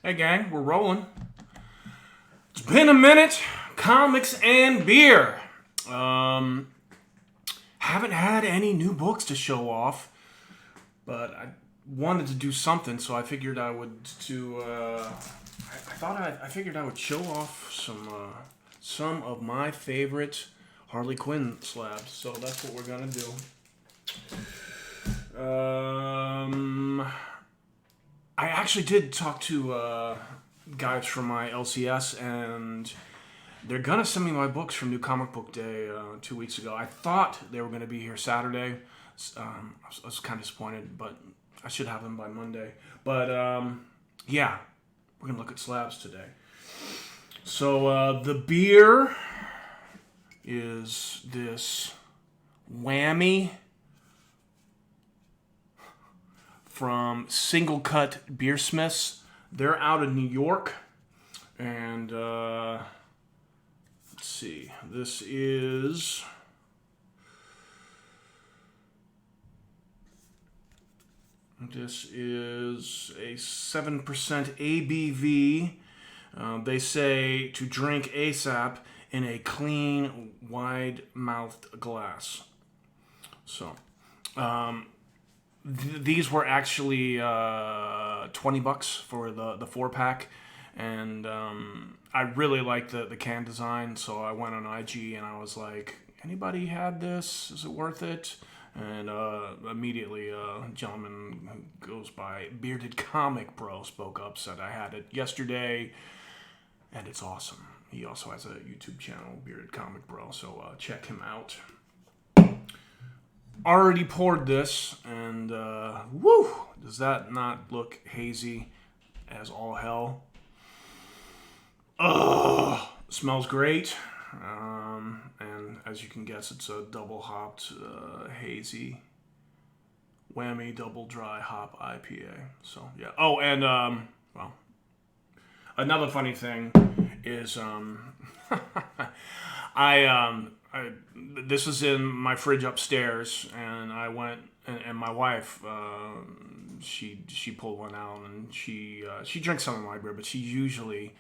Hey gang, we're rolling. It's been a minute. Comics and beer. Haven't had any new books to show off, but I wanted to do something, so I figured I would do. I figured I would show off some of my favorite Harley Quinn slabs. So that's what we're gonna do. I actually did talk to guys from my LCS, and they're gonna send me my books from New Comic Book Day 2 weeks ago. I thought they were gonna be here Saturday. I was kind of disappointed, but I should have them by Monday. But yeah, we're gonna look at slabs today. So the beer is this Whammy from Single Cut Beersmiths. They're out of New York. And let's see. This is a 7% ABV. They say to drink ASAP in a clean, wide-mouthed glass. So, these were actually $20 for the 4-pack, and I really like the can design, so I went on IG and I was like, anybody had this? Is it worth it? And immediately a gentleman who goes by Bearded Comic Bro spoke up, said I had it yesterday, and it's awesome. He also has a YouTube channel, Bearded Comic Bro, so check him out. Already poured this, and woo! Does that not look hazy as all hell? Ugh! Smells great. And as you can guess, it's a double hopped, hazy, Whammy double dry hop IPA. So, yeah. Oh, and, well, another funny thing is, this was in my fridge upstairs, and I went, and my wife, she pulled one out, and she drinks some of my beer, but she usually,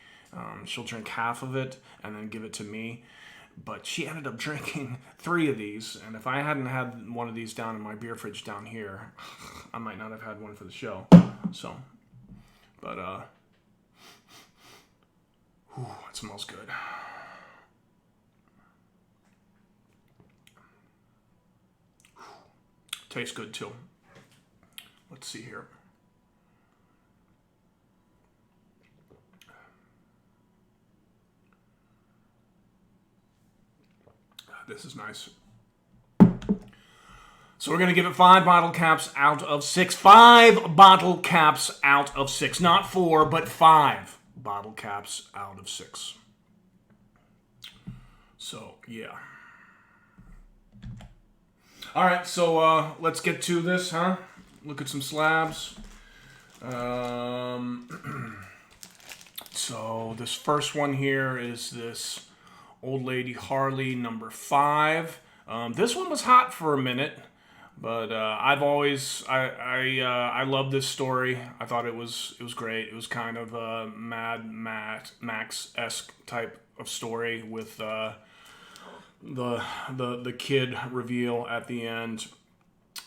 she'll drink half of it and then give it to me. But she ended up drinking 3 of these, and if I hadn't had one of these down in my beer fridge down here, I might not have had one for the show. So, but whew, it smells good. Tastes good too. Let's see here. This is nice. So we're going to give it 5 bottle caps out of 6. 5 bottle caps out of 6. Not 4, but 5 bottle caps out of 6. So, yeah. All right, so let's get to this, huh? Look at some slabs. So this first one here is this Old Lady Harley number 5. This one was hot for a minute, but I've always I love this story. I thought it was great. It was kind of a Mad Max-esque type of story with the kid reveal at the end,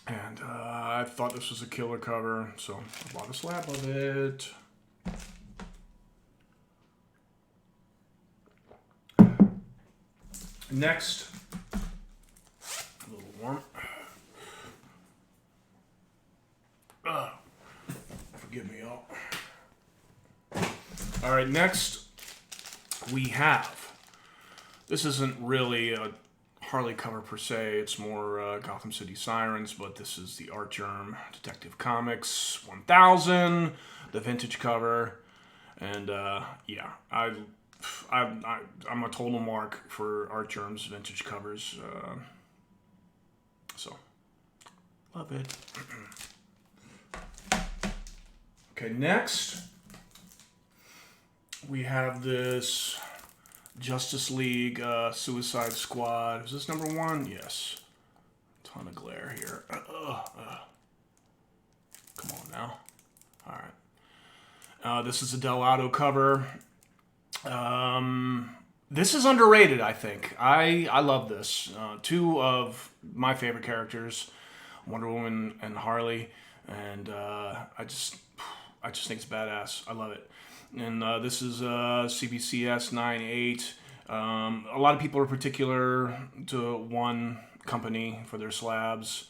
and I thought this was a killer cover, so I bought a slab of it. Next, a little warm. Forgive me, y'all. All right, next we have. This isn't really a Harley cover per se. It's more Gotham City Sirens, but this is the Art Germ Detective Comics 1000, the vintage cover, and yeah, I'm a total mark for Art Germ's vintage covers, so love it. Okay, next we have this Justice League Suicide Squad. Is this number 1? Yes. Ton of glare here. Come on now. All right. This is a Delgado cover. This is underrated, I think. I love this. Two of my favorite characters, Wonder Woman and Harley, and I just think it's badass. I love it. And this is CBCS 98. A lot of people are particular to one company for their slabs.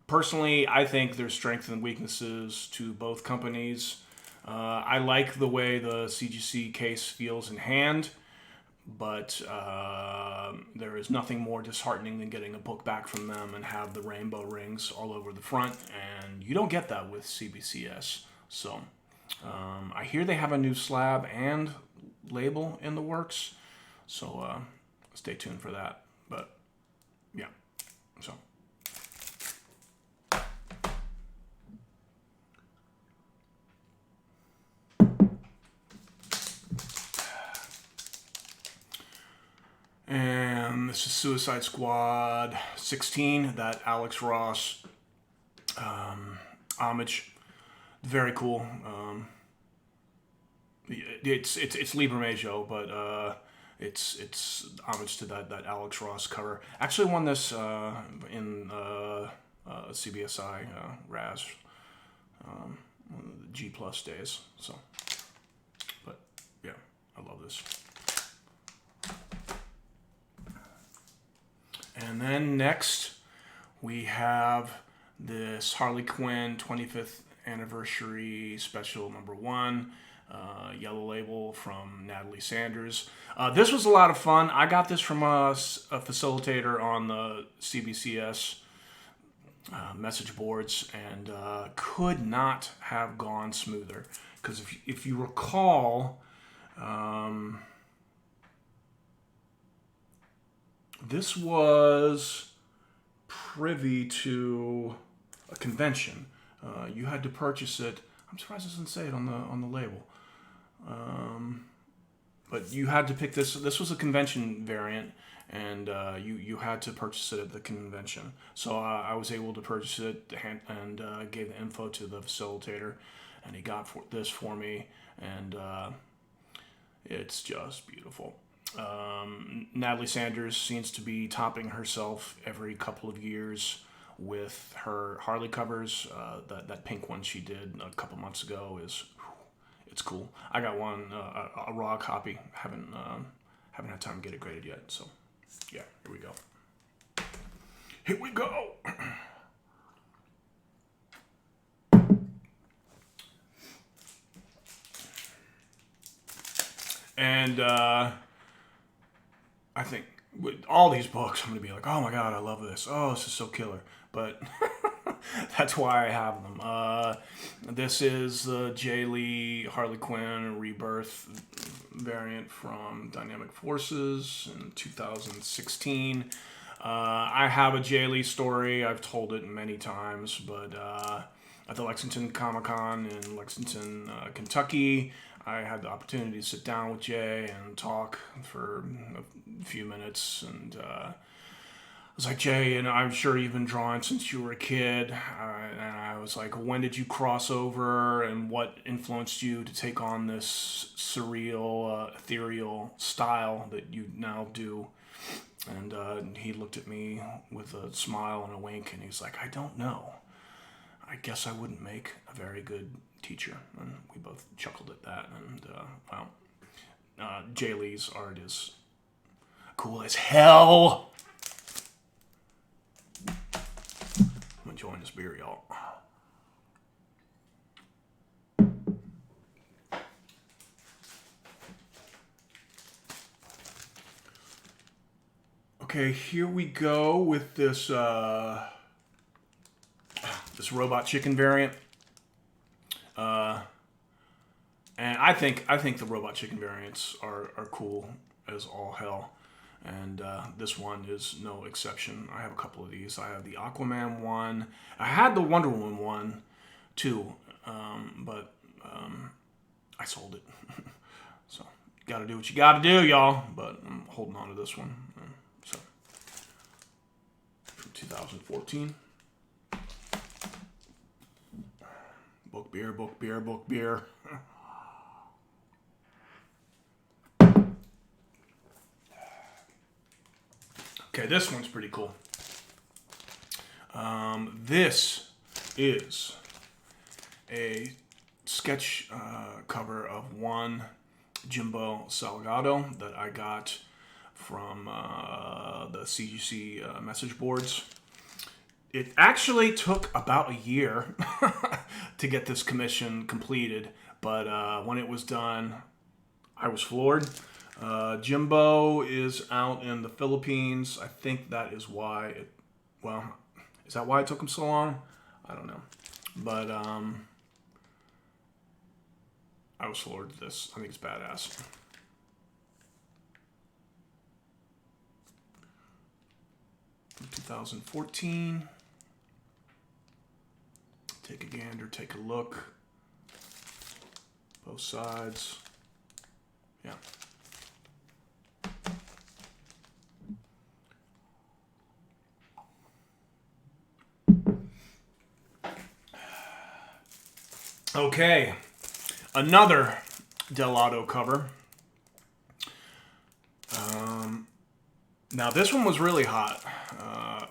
Personally, I think there's strengths and weaknesses to both companies. I like the way the CGC case feels in hand, but there is nothing more disheartening than getting a book back from them and have the rainbow rings all over the front, and you don't get that with CBCS. So I hear they have a new slab and label in the works, so stay tuned for that. But yeah, so. And this is Suicide Squad 16, that Alex Ross homage. Very cool. It's Libre Major, but it's homage to that Alex Ross cover. Actually won this in CBSI Raz G Plus days. So, but yeah, I love this. And then next, we have this Harley Quinn 25th anniversary special #1, yellow label from Natalie Sanders. This was a lot of fun. I got this from a facilitator on the CBCS message boards, and could not have gone smoother. Because if you recall, this was privy to a convention. You had to purchase it. I'm surprised it doesn't say it on the label. But you had to pick this. This was a convention variant, and you had to purchase it at the convention. So I was able to purchase it and gave the info to the facilitator, and he got this for me, and it's just beautiful. Natalie Sanders seems to be topping herself every couple of years with her Harley covers. That pink one she did a couple months ago it's cool. I got one, a raw copy. Haven't had time to get it graded yet. So yeah, here we go. Here we go. And I think with all these books, I'm going to be like, oh my God, I love this. Oh, this is so killer. But that's why I have them. This is the Jay Lee Harley Quinn Rebirth variant from Dynamic Forces in 2016. I have a Jay Lee story. I've told it many times, but at the Lexington Comic-Con in Lexington, Kentucky, I had the opportunity to sit down with Jay and talk for a few minutes, and I was like, Jay, and I'm sure you've been drawing since you were a kid, and I was like, when did you cross over, and what influenced you to take on this surreal, ethereal style that you now do? And he looked at me with a smile and a wink, and he's like, I don't know. I guess I wouldn't make a very good teacher. And we both chuckled at that. And, wow. Jay Lee's art is cool as hell. I'm enjoying this beer, y'all. Okay, here we go with this this robot chicken variant. And I think the robot chicken variants are cool as all hell. And this one is no exception. I have a couple of these. I have the Aquaman one. I had the Wonder Woman one too, but I sold it. So you gotta do what you gotta do, y'all. But I'm holding on to this one. So from 2014. Book beer, book beer, book beer. Okay, this one's pretty cool. This is a sketch cover of one Jimbo Salgado that I got from the CGC message boards. It actually took about a year to get this commission completed, but when it was done, I was floored. Jimbo is out in the Philippines. I think that is why is that why it took him so long? I don't know. But I was floored with this. I think it's badass. From 2014. Take a gander, take a look. Both sides. Yeah. Okay, another Delado cover. Now this one was really hot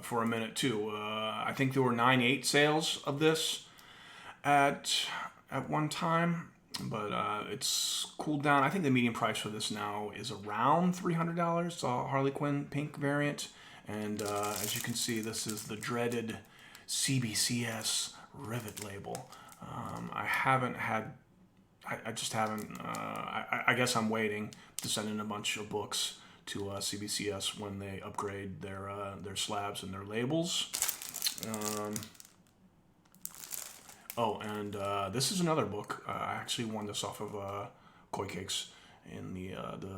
for a minute too. I think there were 9/8 sales of this at one time, but it's cooled down. I think the median price for this now is around $300. It's a Harley Quinn pink variant, and as you can see, this is the dreaded CBCS rivet label. I just haven't. I guess I'm waiting to send in a bunch of books to CBCS when they upgrade their slabs and their labels. This is another book. I actually won this off of Koi Cakes in the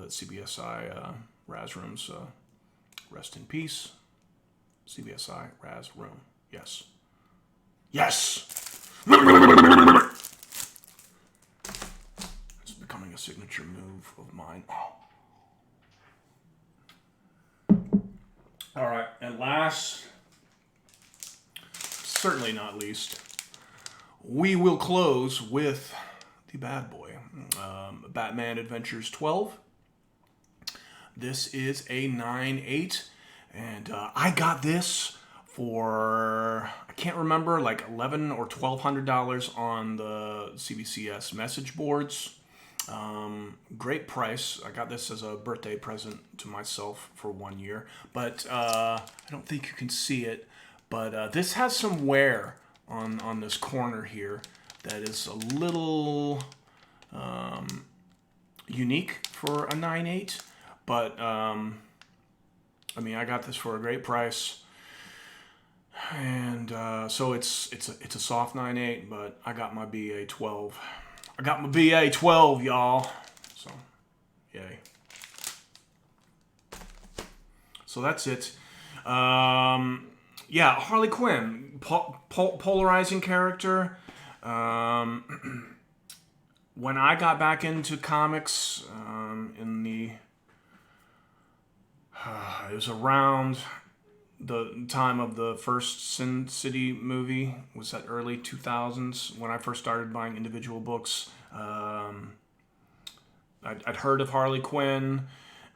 CBSI Raz Rooms. Rest in peace, CBSI Raz Room. Yes. Yes. It's becoming a signature move of mine. All right, and last, certainly not least, we will close with the bad boy, Batman Adventures 12. This is a 9/8, and I got this for, I can't remember, like $1,100 or $1,200 on the CBCS message boards. Great price. I got this as a birthday present to myself for 1 year, but I don't think you can see it, but this has some wear on this corner here that is a little unique for a 9/8, but I mean, I got this for a great price, and so it's a soft 9/8, but I got my BA 12. I got my BA 12, y'all. So, yay. So that's it. Yeah, Harley Quinn, polarizing character. When I got back into comics, it was around the time of the first Sin City movie. Was that early 2000s when I first started buying individual books. I'd heard of Harley Quinn,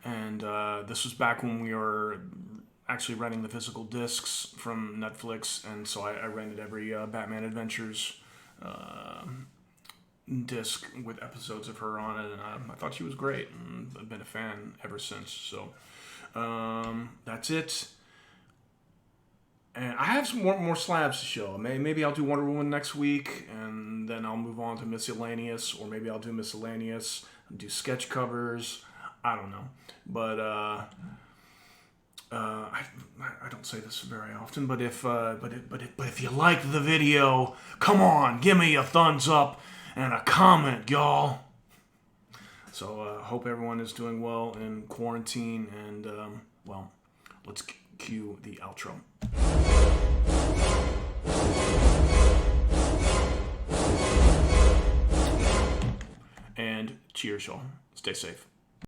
and this was back when we were actually renting the physical discs from Netflix, and so I rented every Batman Adventures disc with episodes of her on it, and I thought she was great, and I've been a fan ever since. So that's it. And I have some more slabs to show. Maybe I'll do Wonder Woman next week, and then I'll move on to Miscellaneous, or maybe I'll do Miscellaneous, do sketch covers. I don't know, but I don't say this very often. But if you like the video, come on, give me a thumbs up and a comment, y'all. So hope everyone is doing well in quarantine, and well, let's cue the outro. And cheers, y'all. Stay safe.